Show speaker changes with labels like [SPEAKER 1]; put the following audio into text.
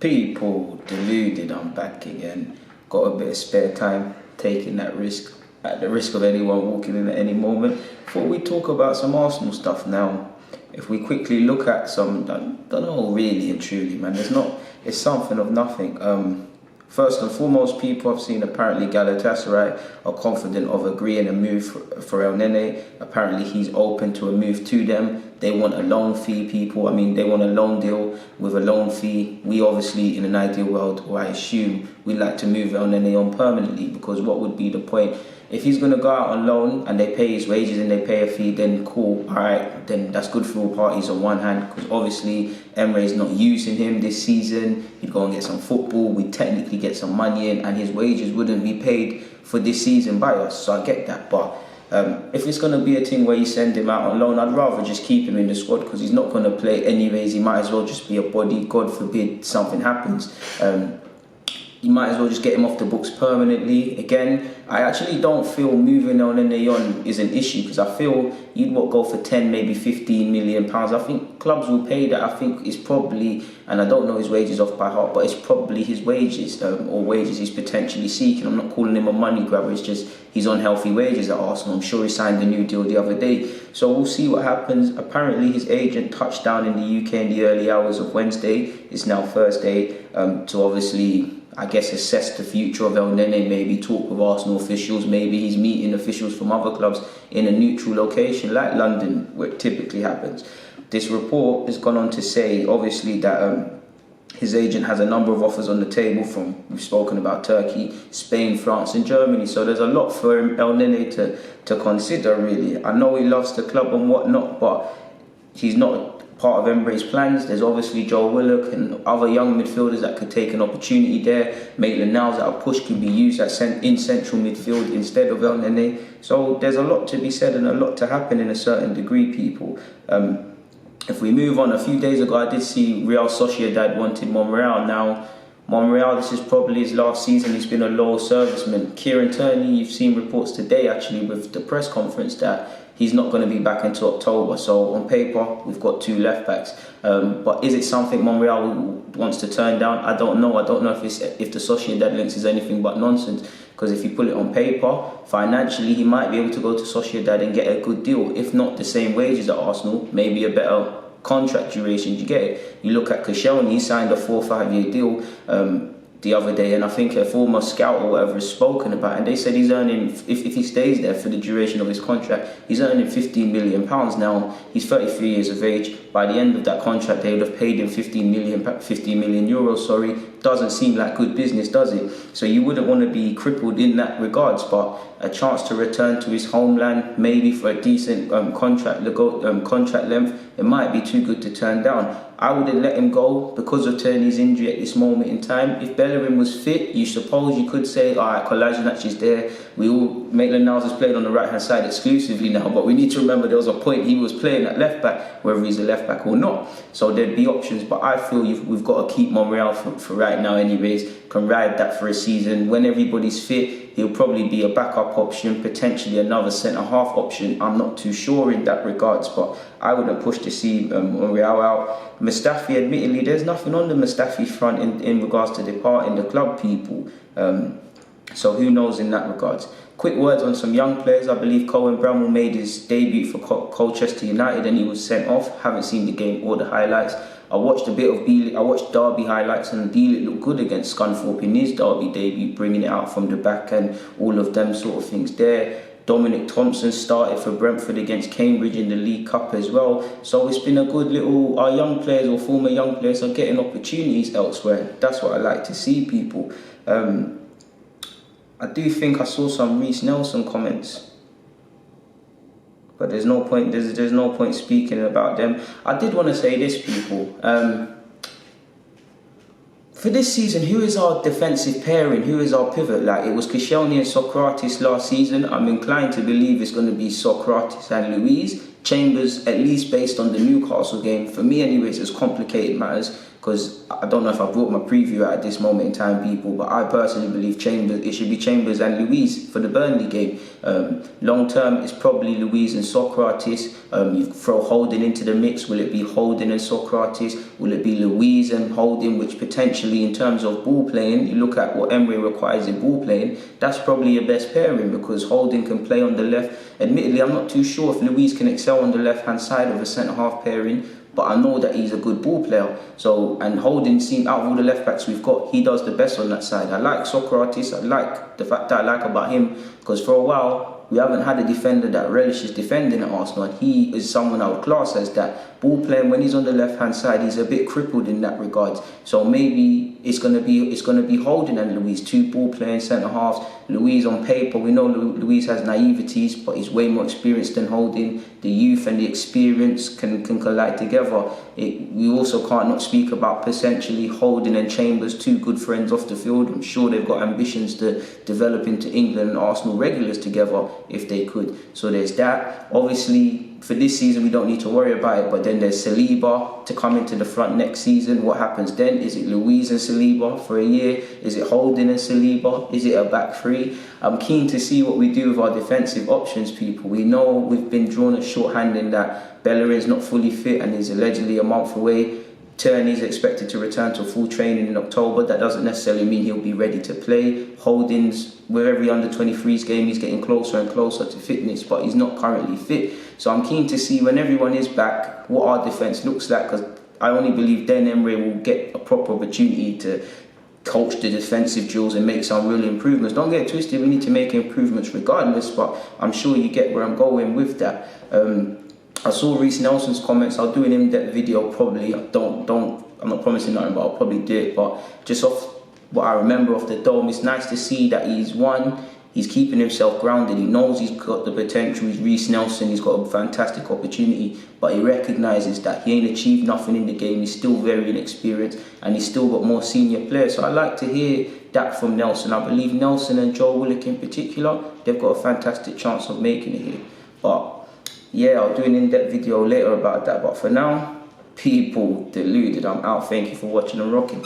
[SPEAKER 1] People, deluded, I'm back again. Got a bit of spare time, taking that risk, at the risk of anyone walking in at any moment. Thought we'd talk about some Arsenal stuff now. If we quickly look at some, don't know really and truly, man, it's something of nothing. First and foremost, people I've seen apparently Galatasaray are confident of agreeing a move for El Nene. Apparently he's open to a move to them. They want a loan fee, people. I mean, they want a loan deal with a loan fee. We obviously, in an ideal world, or I assume, we'd like to move El Nene on permanently, because what would be the point? If he's going to go out on loan and they pay his wages and they pay a fee, then cool, all right, then that's good for all parties on one hand, because obviously Emre's not using him this season. He'd go and get some football, we'd technically get some money in, and his wages wouldn't be paid for this season by us, so I get that. But if it's going to be a thing where you send him out on loan, I'd rather just keep him in the squad, because he's not going to play anyways. He might as well just be a body, God forbid something happens. You might as well just get him off the books permanently. Again, I actually don't feel moving on and on is an issue, because I feel you'd go for 10, maybe 15 million pounds. I think clubs will pay that. I think it's probably, and I don't know his wages off by heart, but it's probably his wages or wages he's potentially seeking. I'm not calling him a money grabber. It's just he's on healthy wages at Arsenal. I'm sure he signed a new deal the other day. So we'll see what happens. Apparently his agent touched down in the UK in the early hours of Wednesday. It's now Thursday, to obviously, I guess, assess the future of El Nene, maybe talk with Arsenal officials, maybe he's meeting officials from other clubs in a neutral location like London, where it typically happens. This report has gone on to say, obviously, that his agent has a number of offers on the table from, we've spoken about Turkey, Spain, France and Germany. So there's a lot for El Nene to consider, really. I know he loves the club and whatnot, but he's not part of Emre's plans. There's obviously Joe Willock and other young midfielders that could take an opportunity there. Maitland-Niles at a push can be used in central midfield instead of El Nene. So there's a lot to be said and a lot to happen in a certain degree, people. If we move on, a few days ago I did see Real Sociedad wanted Monreal. Now, Monreal, this is probably his last season. He's been a loyal serviceman. Kieran Tierney, you've seen reports today actually with the press conference that he's not going to be back until October. So on paper, we've got two left backs. But is it something Monreal wants to turn down? I don't know. I don't know if the Sociedad links is anything but nonsense. Because if you put it on paper, financially, he might be able to go to Sociedad and get a good deal. If not the same wages at Arsenal, maybe a better contract duration. You get it? You look at Koscielny, he signed a 4 or 5 year deal the other day, and I think a former scout or whatever has spoken about it, and they said he's earning, if he stays there for the duration of his contract, he's earning £15 million. Now, he's 33 years of age. By the end of that contract, they would have paid him 15 million euros. Doesn't seem like good business, does it? So you wouldn't want to be crippled in that regards, but a chance to return to his homeland, maybe for a decent contract length, it might be too good to turn down. I wouldn't let him go because of Tierney's injury at this moment in time. If Bellerin was fit, you suppose you could say, all right, Kolasinac is there. Maitland-Niles has played on the right-hand side exclusively now, but we need to remember there was a point he was playing at left-back, whether he's a left-back or not. So there'd be options, but I feel we've got to keep Monreal for right now anyways. Can ride that for a season. When everybody's fit, he'll probably be a backup option, potentially another centre-half option. I'm not too sure in that regards, but I wouldn't push to see Monreal out. Mustafi, admittedly, there's nothing on the Mustafi front in regards to departing the club, people. So who knows in that regards. Quick words on some young players. I believe Cohen Bramwell made his debut for Colchester United and he was sent off. Haven't seen the game or the highlights. I watched a bit of Deluded. I watched Derby highlights, and Deluded looked good against Scunthorpe in his Derby debut, bringing it out from the back and all of them sort of things there. Dominic Thompson started for Brentford against Cambridge in the League Cup as well. So it's been a good little, our young players or former young players are getting opportunities elsewhere. That's what I like to see, people. I do think I saw some Reece Nelson comments, but there's no point. There's no point speaking about them. I did want to say this, people. For this season, who is our defensive pairing? Who is our pivot? Like, it was Koscielny and Socrates last season. I'm inclined to believe it's going to be Socrates and Luiz. Chambers, at least based on the Newcastle game, for me anyways, it's complicated matters, because I don't know if I brought my preview out at this moment in time, people, but I personally believe it should be Chambers and Luiz for the Burnley game. Long term, it's probably Luiz and Socrates. You throw Holding into the mix. Will it be Holding and Socrates? Will it be Luiz and Holding, which potentially, in terms of ball playing, you look at what Emery requires in ball playing, that's probably your best pairing, because Holding can play on the left. Admittedly, I'm not too sure if Luiz can excel on the left-hand side of a centre-half pairing, but I know that he's a good ball player. So, and Holding, seems out of all the left backs we've got, he does the best on that side. I like Socrates. I like the fact that I like about him, because for a while we haven't had a defender that relishes defending at Arsenal, and he is someone I would class as that. Ball playing, when he's on the left hand side, he's a bit crippled in that regard. So maybe it's gonna be Holding and Luiz, two ball playing centre halves. Luiz on paper, we know Luiz has naiveties, but he's way more experienced than Holding. The youth and the experience can collide together. We also can't not speak about potentially Holding and Chambers, two good friends off the field. I'm sure they've got ambitions to develop into England and Arsenal regulars together if they could. So there's that. Obviously, for this season, we don't need to worry about it, but then there's Saliba to come into the front next season. What happens then? Is it Luiz and Saliba for a year? Is it Holding and Saliba? Is it a back three? I'm keen to see what we do with our defensive options, people. We know we've been drawn a shorthand in that Bellerin's not fully fit and is allegedly a month away. Tierney's expected to return to full training in October. That doesn't necessarily mean he'll be ready to play. Holding's, with every under-23s game, he's getting closer and closer to fitness, but he's not currently fit. So I'm keen to see, when everyone is back, what our defence looks like, because I only believe then Emery will get a proper opportunity to coach the defensive drills and make some real improvements. Don't get twisted, we need to make improvements regardless, but I'm sure you get where I'm going with that. I saw Reece Nelson's comments. I'll do an in-depth video probably. I'm not promising nothing, but I'll probably do it. But just off what I remember of the Dome, it's nice to see that he's keeping himself grounded. He knows he's got the potential. He's Reece Nelson. He's got a fantastic opportunity, but he recognises that he ain't achieved nothing in the game. He's still very inexperienced, and he's still got more senior players. So I like to hear that from Nelson. I believe Nelson and Joe Willock in particular, they've got a fantastic chance of making it here. But yeah, I'll do an in-depth video later about that. But for now, people, Deluded, I'm out. Thank you for watching and rocking.